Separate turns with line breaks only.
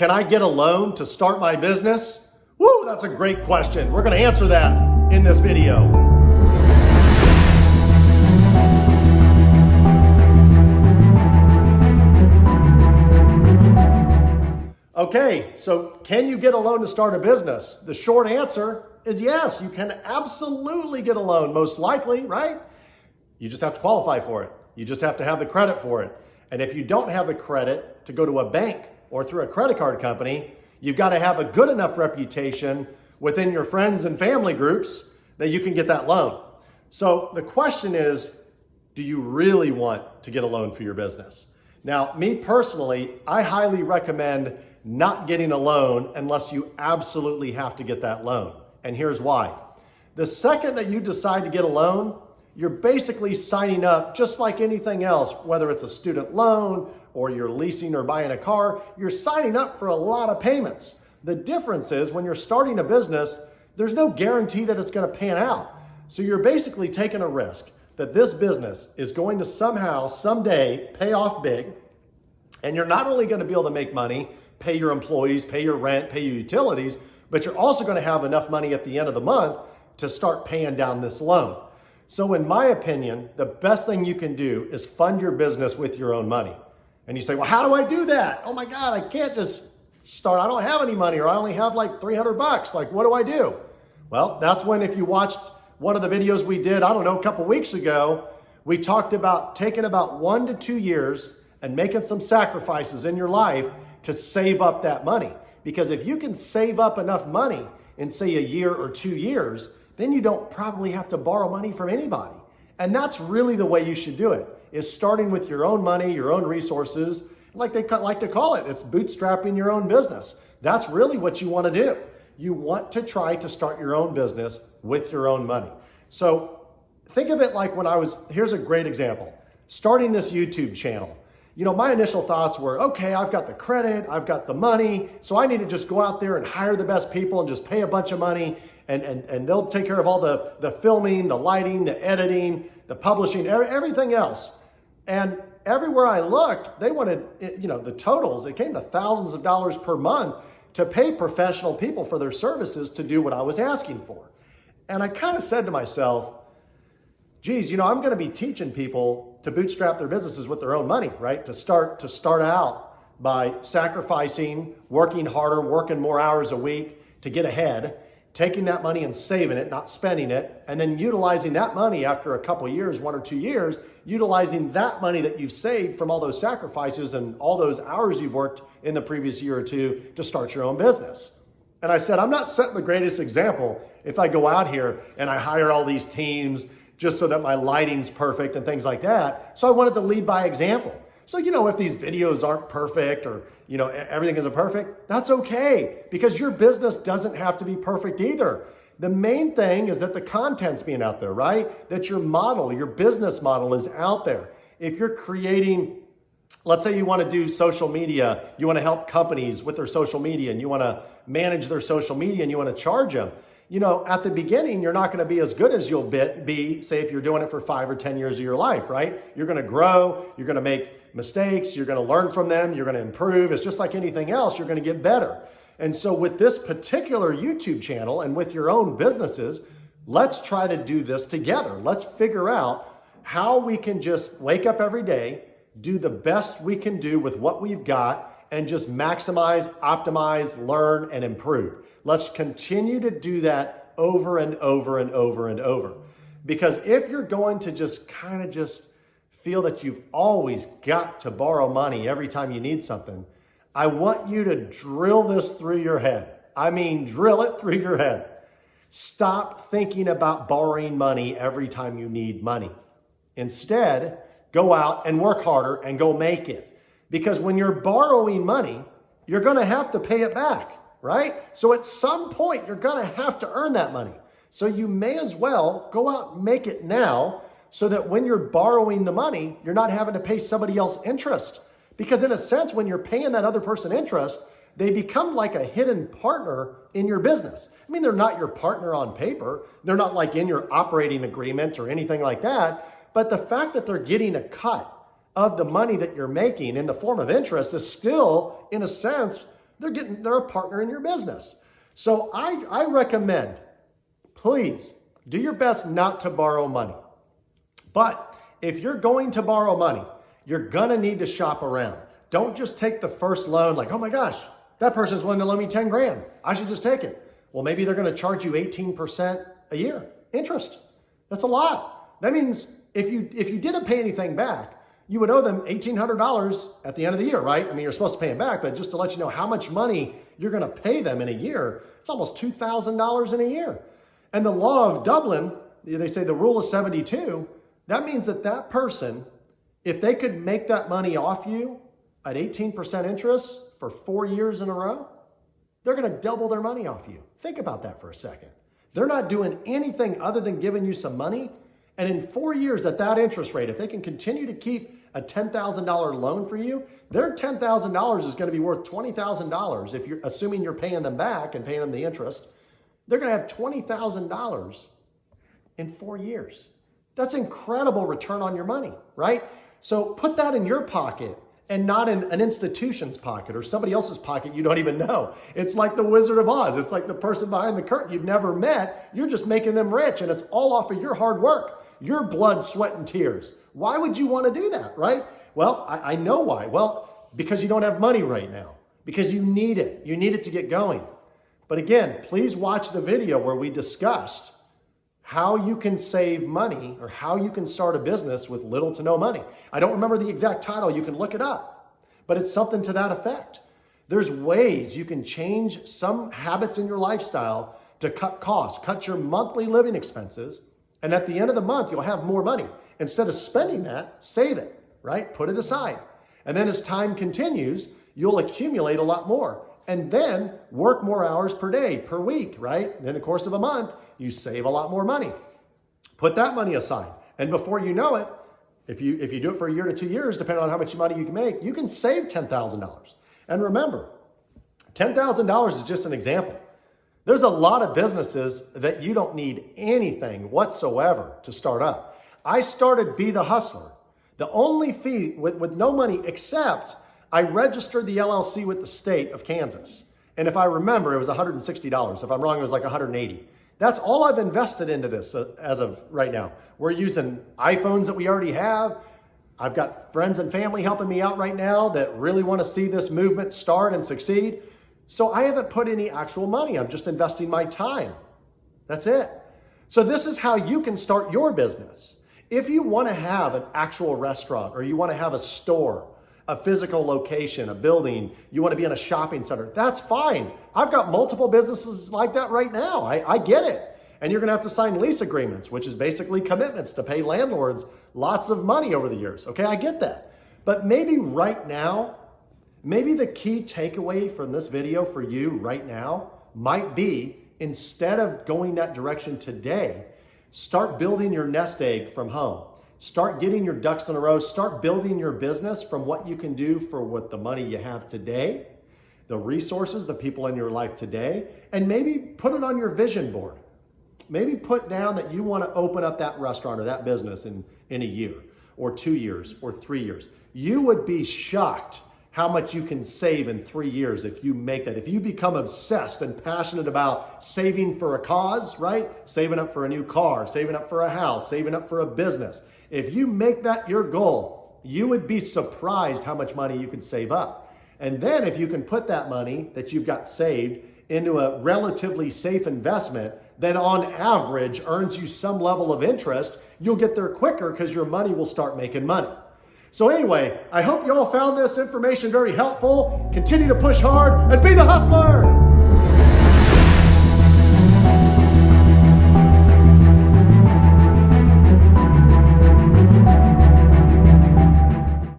Can I get a loan to start my business? Woo, that's a great question. We're going to answer that in this video. Okay, so can you get a loan to start a business? The short answer is yes, you can absolutely get a loan, most likely, right? You just have to qualify for it. You just have to have the credit for it. And if you don't have the credit to go to a bank or through a credit card company, you've got to have a good enough reputation within your friends and family groups that you can get that loan. So the question is, do you really want to get a loan for your business? Now, me personally, I highly recommend not getting a loan unless you absolutely have to get that loan. And here's why. The second that you decide to get a loan, you're basically signing up just like anything else, whether it's a student loan or you're leasing or buying a car, you're signing up for a lot of payments. The difference is when you're starting a business, there's no guarantee that it's going to pan out. So you're basically taking a risk that this business is going to somehow, someday pay off big. And you're not only going to be able to make money, pay your employees, pay your rent, pay your utilities, but you're also going to have enough money at the end of the month to start paying down this loan. So in my opinion, the best thing you can do is fund your business with your own money. And you say, well, how do I do that? Oh my God, I can't just start. I don't have any money, or I only have like $300. Like, what do I do? Well, that's when, if you watched one of the videos we did, I don't know, a couple weeks ago, we talked about taking about 1 to 2 years and making some sacrifices in your life to save up that money. Because if you can save up enough money in, say, a year or 2 years, then you don't probably have to borrow money from anybody. And that's really the way you should do it, is starting with your own money, your own resources, like they like to call it. It's bootstrapping your own business. That's really what you want to do. You want to try to start your own business with your own money. So think of it like here's a great example, starting this YouTube channel. You know, my initial thoughts were, okay, I've got the credit, I've got the money, so I need to just go out there and hire the best people and just pay a bunch of money, and they'll take care of all the filming, the lighting, the editing, the publishing, everything else. And everywhere I looked, they wanted, the totals, it came to thousands of dollars per month to pay professional people for their services to do what I was asking for. And I kind of said to myself, geez, I'm going to be teaching people to bootstrap their businesses with their own money, right? To start out by sacrificing, working harder, working more hours a week to get ahead, taking that money and saving it, not spending it, and then utilizing that money after a couple of years, 1 or 2 years, utilizing that money that you've saved from all those sacrifices and all those hours you've worked in the previous year or two to start your own business. And I said, I'm not setting the greatest example if I go out here and I hire all these teams just so that my lighting's perfect and things like that. So I wanted to lead by example. So, if these videos aren't perfect or, everything isn't perfect, that's okay, because your business doesn't have to be perfect either. The main thing is that the content's being out there, right? That your model, your business model is out there. If you're creating, let's say you want to do social media, you want to help companies with their social media, and you want to manage their social media, and you want to charge them. At the beginning, you're not going to be as good as you'll be, say, if you're doing it for 5 or 10 years of your life, right? You're going to grow, you're going to make mistakes, you're going to learn from them, you're going to improve. It's just like anything else, you're going to get better. And so with this particular YouTube channel and with your own businesses, let's try to do this together. Let's figure out how we can just wake up every day, do the best we can do with what we've got, and just maximize, optimize, learn, and improve. Let's continue to do that over and over and over and over. Because if you're going to just kind of feel that you've always got to borrow money every time you need something, I want you to drill this through your head. I mean, drill it through your head. Stop thinking about borrowing money every time you need money. Instead, go out and work harder and go make it. Because when you're borrowing money, you're going to have to pay it back, right? So at some point, you're going to have to earn that money. So you may as well go out and make it now, so that when you're borrowing the money, you're not having to pay somebody else interest. Because in a sense, when you're paying that other person interest, they become like a hidden partner in your business. I mean, they're not your partner on paper. They're not like in your operating agreement or anything like that. But the fact that they're getting a cut of the money that you're making in the form of interest is still, in a sense, They're a partner in your business. So I recommend, please do your best not to borrow money. But if you're going to borrow money, you're gonna need to shop around. Don't just take the first loan like, oh my gosh, that person's willing to loan me 10 grand. I should just take it. Well, maybe they're gonna charge you 18% a year interest. That's a lot. That means if you didn't pay anything back, you would owe them $1,800 at the end of the year, right? I mean, you're supposed to pay them back, but just to let you know how much money you're gonna pay them in a year, it's almost $2,000 in a year. And the law of Dublin, they say the rule of 72, that means that person, if they could make that money off you at 18% interest for 4 years in a row, they're gonna double their money off you. Think about that for a second. They're not doing anything other than giving you some money. And in 4 years at that interest rate, if they can continue to keep a $10,000 loan for you, their $10,000 is gonna be worth $20,000 if you're assuming you're paying them back and paying them the interest. They're gonna have $20,000 in 4 years. That's incredible return on your money, right? So put that in your pocket and not in an institution's pocket or somebody else's pocket you don't even know. It's like the Wizard of Oz. It's like the person behind the curtain you've never met. You're just making them rich, and it's all off of your hard work, your blood, sweat, and tears. Why would you want to do that, right? Well, I know why. Well, because you don't have money right now, because you need it. You need it to get going. But again, please watch the video where we discussed how you can save money or how you can start a business with little to no money. I don't remember the exact title. You can look it up, but it's something to that effect. There's ways you can change some habits in your lifestyle to cut costs, cut your monthly living expenses. And at the end of the month, you'll have more money. Instead of spending that, save it, right? Put it aside. And then as time continues, you'll accumulate a lot more. And then work more hours per day, per week, right? And in the course of a month, you save a lot more money. Put that money aside. And before you know it, if you do it for a year to 2 years, depending on how much money you can make, you can save $10,000. And remember, $10,000 is just an example. There's a lot of businesses that you don't need anything whatsoever to start up. I started Be the Hustler. The only fee with no money except I registered the LLC with the state of Kansas. And if I remember, it was $160. If I'm wrong, it was like $180. That's all I've invested into this as of right now. We're using iPhones that we already have. I've got friends and family helping me out right now that really want to see this movement start and succeed. So I haven't put any actual money. I'm just investing my time. That's it. So this is how you can start your business. If you want to have an actual restaurant or you want to have a store, a physical location, a building, you want to be in a shopping center, that's fine. I've got multiple businesses like that right now. I get it. And you're going to have to sign lease agreements, which is basically commitments to pay landlords lots of money over the years. Okay, I get that. But maybe right now, maybe the key takeaway from this video for you right now might be, instead of going that direction today, start building your nest egg from home. Start getting your ducks in a row. Start building your business from what you can do for what the money you have today, the resources, the people in your life today, and maybe put it on your vision board. Maybe put down that you want to open up that restaurant or that business in a year or 2 years or 3 years. You would be shocked how much you can save in 3 years if you make that. If you become obsessed and passionate about saving for a cause, right? Saving up for a new car, saving up for a house, saving up for a business. If you make that your goal, you would be surprised how much money you could save up. And then if you can put that money that you've got saved into a relatively safe investment that on average earns you some level of interest, you'll get there quicker because your money will start making money. So anyway, I hope you all found this information very helpful. Continue to push hard and be the hustler.